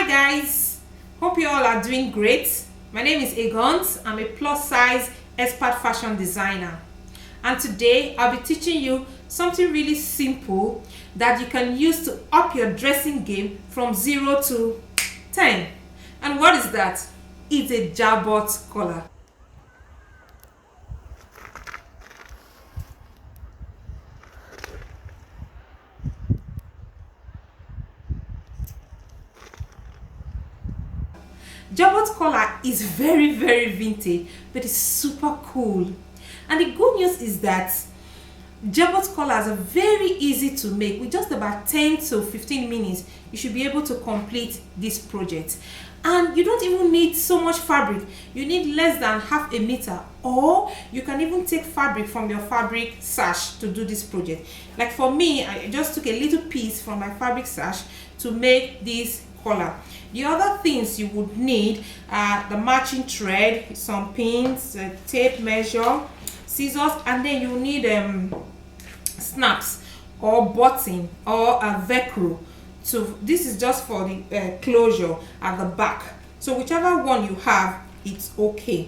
Hi guys, hope you all are doing great. My name is Egont. I'm a plus size expert fashion designer, and today I'll be teaching you something really simple that you can use to up your dressing game from 0 to 10. And what is that? It's a Jabot collar. Jabot collar is very vintage, but it's super cool. And the good news is that Jabot collars are very easy to make. With just about 10 to 15 minutes, you should be able to complete this project. And you don't even need so much fabric. You need less than half a meter, or you can even take fabric from your fabric sash to do this project. Like for me, I just took a little piece from my fabric sash to make this collar. The other things you would need are the matching thread, some pins, tape measure, scissors, and then you need snaps or button or a velcro. So this is just for the closure at the back. So whichever one you have, it's okay.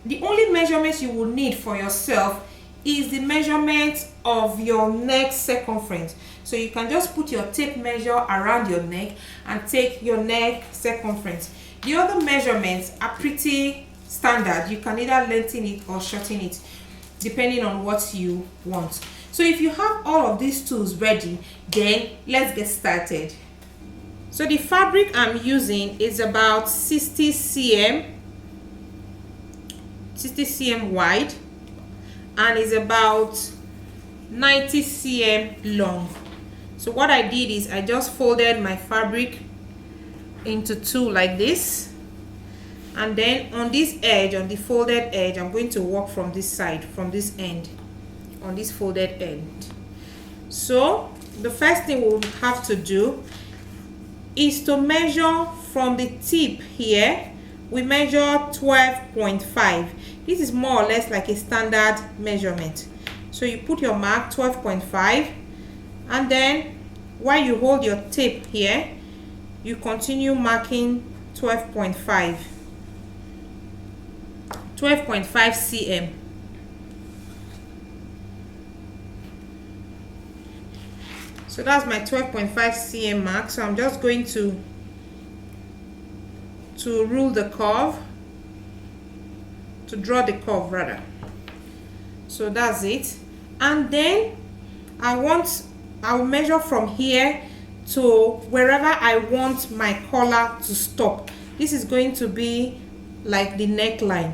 The only measurements you will need for yourself is the measurement of your neck circumference. So you can just put your tape measure around your neck and take your neck circumference. The other measurements are pretty standard. You can either lengthen it or shorten it depending on what you want. So if you have all of these tools ready, then let's get started. So the fabric I'm using is about 60 cm wide and is about 90 cm long. So what I did is I just folded my fabric into two like this, and then on this edge, on the folded edge, I'm going to work from this side, from this end, on this folded end. So the first thing we'll have to do is to measure from the tip here. We measure 12.5. This is more or less like a standard measurement. So you put your mark 12.5, and then while you hold your tape here, you continue marking 12.5 cm. So that's my 12.5 cm mark. So I'm just going to rule the curve, to draw the curve rather. So that's it. And then I'll measure from here to wherever I want my collar to stop. This is going to be like the neckline.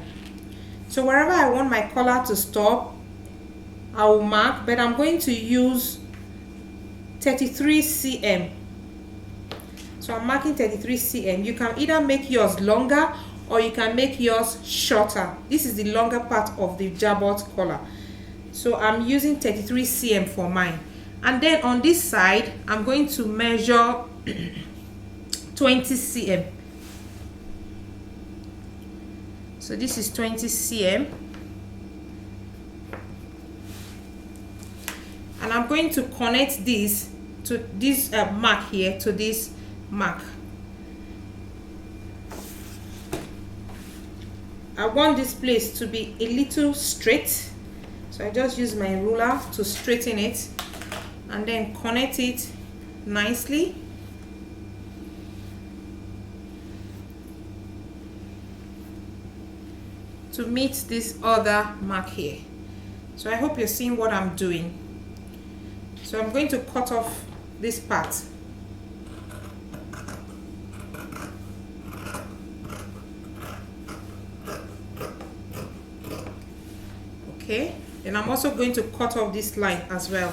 So wherever I want my collar to stop, I will mark, but I'm going to use 33 cm. So I'm marking 33 cm. You can either make yours longer or you can make yours shorter. This is the longer part of the Jabot collar. So I'm using 33 cm for mine. And then on this side, I'm going to measure 20 cm. So this is 20 cm. And I'm going to connect this to this mark here, to this mark. I want this place to be a little straight, so I just use my ruler to straighten it and then connect it nicely. To meet this other mark here. So I hope you're seeing what I'm doing. So I'm going to cut off this part. Okay, and I'm also going to cut off this line as well.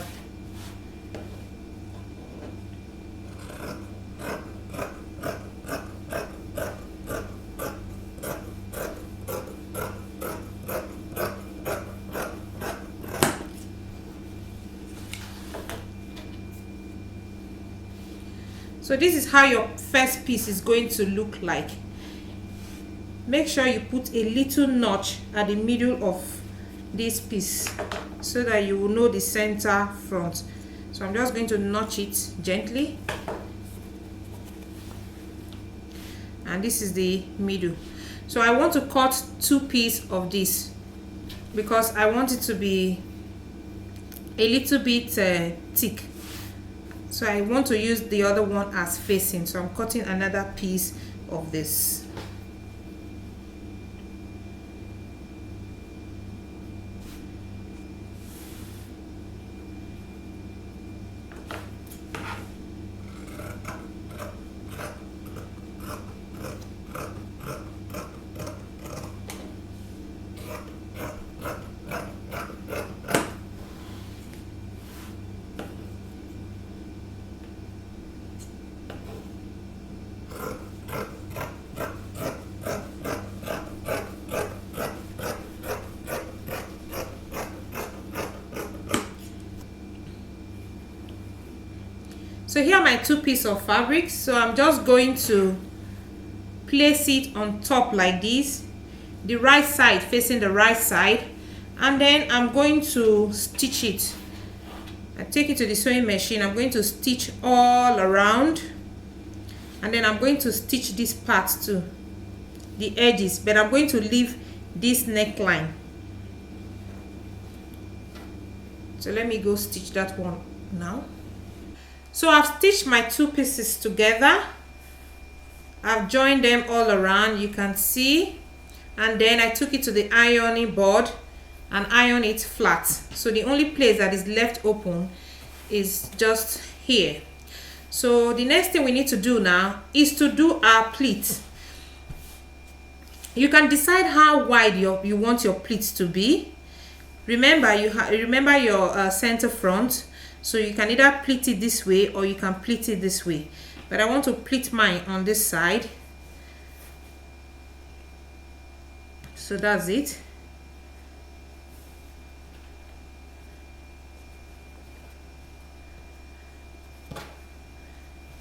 So this is how your first piece is going to look like. Make sure you put a little notch at the middle of this piece so that you will know the center front. So I'm just going to notch it gently. and this is the middle. So I want to cut 2 pieces of this because I want it to be a little bit thick. So I want to use the other one as facing, so I'm cutting another piece of this. So here are my 2 pieces of fabric. So I'm just going to place it on top like this, the right side facing the right side, and then I'm going to stitch it. I take it to the sewing machine. I'm going to stitch all around, and then I'm going to stitch this part too, the edges, but I'm going to leave this neckline. So let me go stitch that one now. So I've stitched my 2 pieces together. I've joined them all around, you can see, and then I took it to the ironing board and iron it flat. So the only place that is left open is just here. So the next thing we need to do now is to do our pleat. You can decide how wide you want your pleats to be. Remember, remember your center front. So you can either pleat it this way or you can pleat it this way. But I want to pleat mine on this side. So that's it.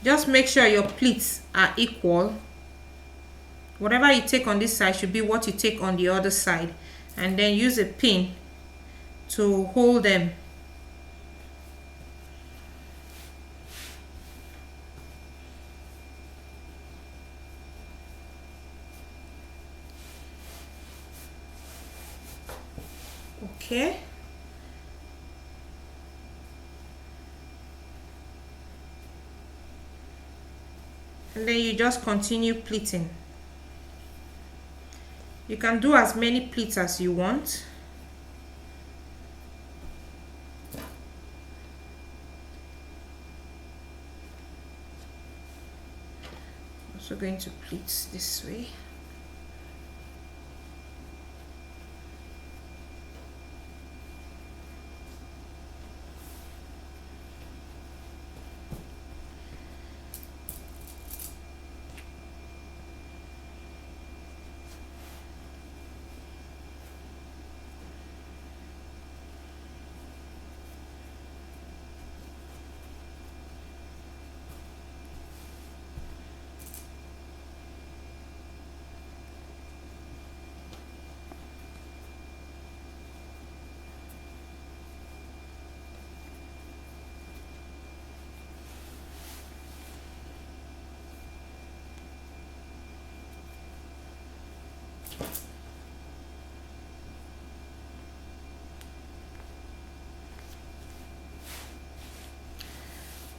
Just make sure your pleats are equal. Whatever you take on this side should be what you take on the other side. And then use a pin to hold them. Okay. And then you just continue pleating. You can do as many pleats as you want. Also going to pleat this way.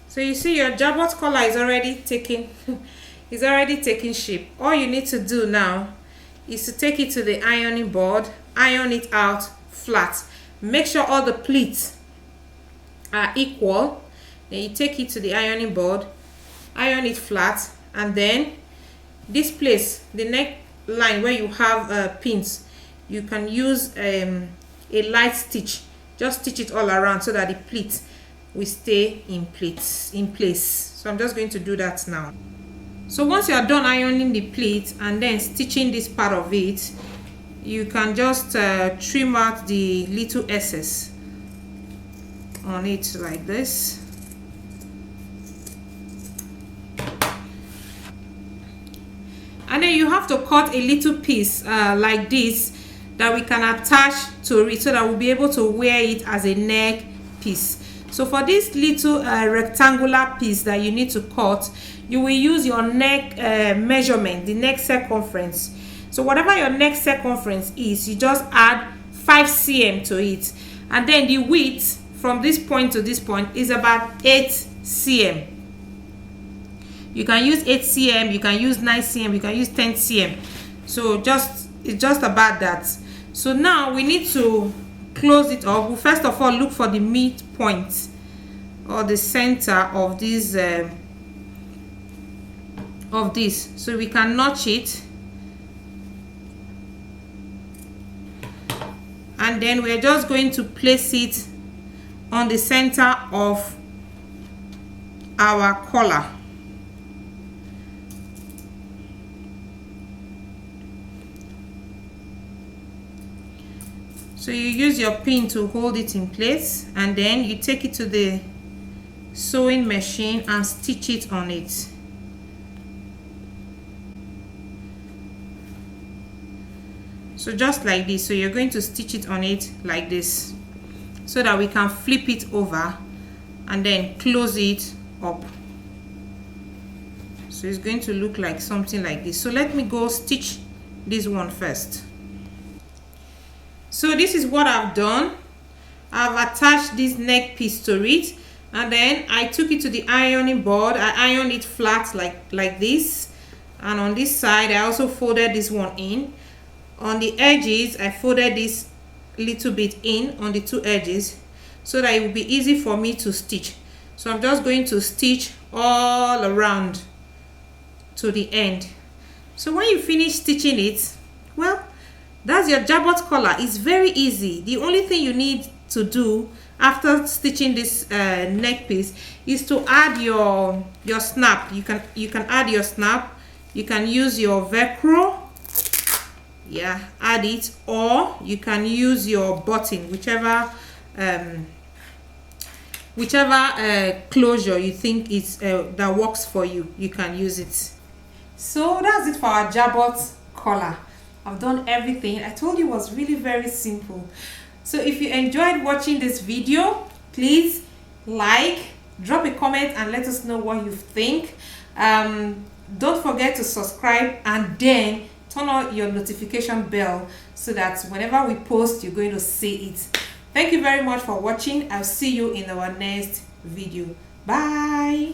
So you see your Jabot collar is already taking shape. All you need to do now is to take it to the ironing board, iron it out flat. Make sure all the pleats are equal. Then you take it to the ironing board, iron it flat, and then this place, the neck line where you have pins, you can use a light stitch. Just stitch it all around so that the pleat will stay in place. So I'm just going to do that now. So once you are done ironing the pleat and then stitching this part of it, you can just trim out the little excess on it like this. And then you have to cut a little piece like this that we can attach to it so that we'll be able to wear it as a neck piece. So for this little rectangular piece that you need to cut, you will use your neck measurement, the neck circumference. So whatever your neck circumference is, you just add 5 cm to it, and then the width from this point to this point is about 8 cm. You can use 8 cm, you can use 9 cm, you can use 10 cm. So it's just about that. So now we need to close it up. We'll first of all look for the midpoint or the center of this so we can notch it, and then we're just going to place it on the center of our collar. So you use your pin to hold it in place, and then you take it to the sewing machine and stitch it on it. So just like this. So you're going to stitch it on it like this, so that we can flip it over and then close it up. So it's going to look like something like this. So let me go stitch this one first. So this is what I've done. I've attached this neck piece to it, and then I took it to the ironing board. I ironed it flat like this, and on this side I also folded this one in. On the edges I folded this little bit in on the 2 edges, so that it will be easy for me to stitch. So I'm just going to stitch all around to the end. So when you finish stitching it, well, that's your Jabot collar. It's very easy. The only thing you need to do after stitching this neck piece is to add your snap. You can add your snap. You can use your Velcro, yeah, add it, or you can use your button, whichever closure you think is that works for you. You can use it. So that's it for our Jabot collar. I've done everything. I told you it was really very simple. So if you enjoyed watching this video, please like, drop a comment and let us know what you think. Don't forget to subscribe, and then turn on your notification bell so that whenever we post, you're going to see it. Thank you very much for watching. I'll see you in our next video. Bye.